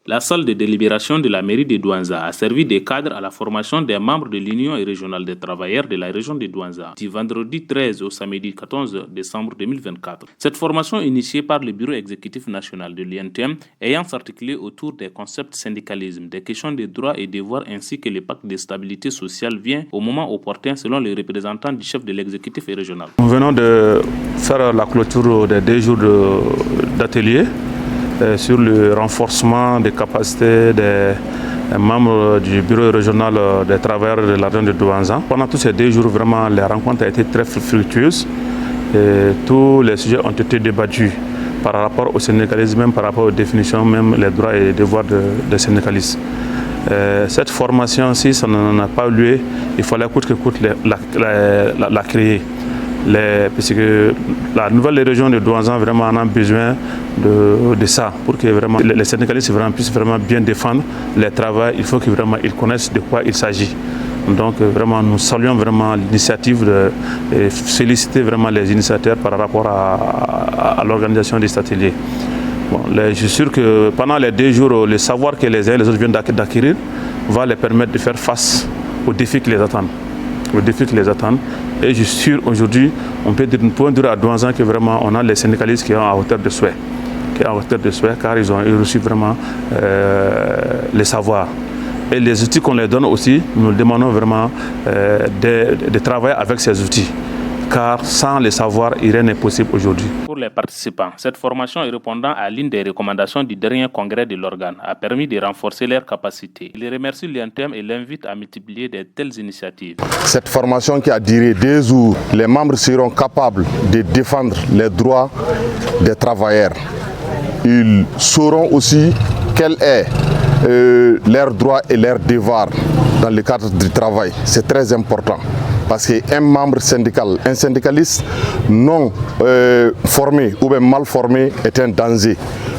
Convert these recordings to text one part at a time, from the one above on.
La salle de délibération de la mairie de Douanza a servi de cadre à la formation des membres de l'Union régionale des travailleurs de la région de Douanza, du vendredi 13 au samedi 14 décembre 2024. Cette formation initiée par le bureau exécutif national de l'INTM ayant s'articulé autour des concepts syndicalisme, des questions de droits et devoirs ainsi que le pacte de stabilité sociale vient au moment opportun selon les représentants du chef de l'exécutif régional. Nous venons de faire la clôture des 2 jours d'atelier sur le renforcement des capacités des membres du bureau régional des travailleurs de la région de Douanza. Pendant tous ces 2 jours, vraiment, les rencontres ont été très fructueuses et tous les sujets ont été débattus par rapport au syndicalisme, même par rapport aux définitions, même les droits et devoirs des syndicalistes. Cette formation, si ça n'en a pas lieu, il fallait coûte que coûte la créer. Parce que la nouvelle région de Douanza vraiment en a besoin de ça pour que vraiment les syndicalistes puissent vraiment bien défendre les travaux. Il faut qu'ils connaissent de quoi il s'agit. Donc vraiment nous saluons vraiment l'initiative et féliciter vraiment les initiateurs par rapport à l'organisation de cet atelier. Bon, je suis sûr que pendant les 2 jours, le savoir que les uns et les autres viennent d'acquérir va les permettre de faire face aux défis qui les attendent. Et je suis sûr aujourd'hui, on peut dire à Douanza que vraiment on a les syndicalistes qui sont à hauteur de souhait, car ils ont reçu vraiment les savoirs. Et les outils qu'on les donne aussi, nous demandons vraiment de travailler avec ces outils. Car sans les savoirs, rien n'est possible aujourd'hui. Pour les participants, cette formation répondant à l'une des recommandations du dernier congrès de l'organe a permis de renforcer leurs capacités. Il remercie l'INTM et l'invite à multiplier de telles initiatives. Cette formation qui a duré 2 jours, les membres seront capables de défendre les droits des travailleurs. Ils sauront aussi quel est leurs droits et leurs devoirs dans le cadre du travail. C'est très important. Parce qu'un membre syndical, un syndicaliste non formé ou bien mal formé est un danger.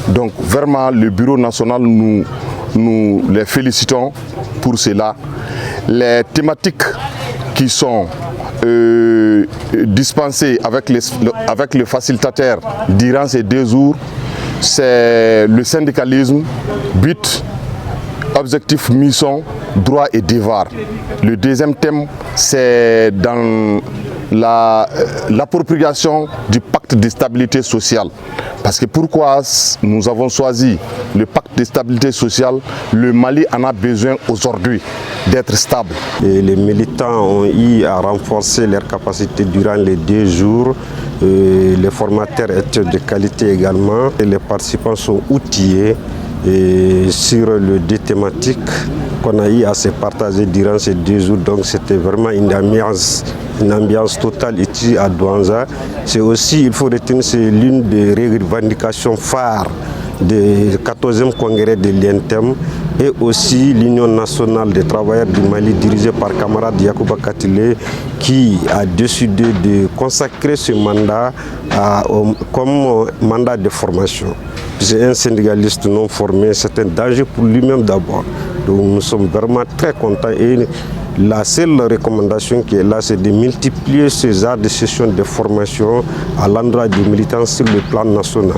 Donc vraiment le bureau national, nous les félicitons pour cela. Les thématiques qui sont dispensées avec le facilitateur durant ces 2 jours, c'est le syndicalisme, but, objectif, mission, droit et devoir. Le deuxième thème, c'est dans l'appropriation du pacte de stabilité sociale. Parce que pourquoi nous avons choisi le pacte de stabilité sociale? Le Mali en a besoin aujourd'hui d'être stable. Et les militants ont eu à renforcer leurs capacités durant les 2 jours. Les formateurs étaient de qualité également. Et les participants sont outillés. Et sur les 2 thématiques qu'on a eu à se partager durant ces 2 jours, donc c'était vraiment une ambiance totale ici à Douanza. C'est aussi, il faut retenir, c'est l'une des revendications phares du 14e congrès de l'INTM et aussi l'Union nationale des travailleurs du Mali dirigée par camarade Yacouba Katile qui a décidé de consacrer ce mandat comme mandat de formation. C'est un syndicaliste non formé, c'est un danger pour lui-même d'abord. Donc nous sommes vraiment très contents et la seule recommandation qui est là, c'est de multiplier ces genres de sessions de formation à l'endroit des militants sur le plan national.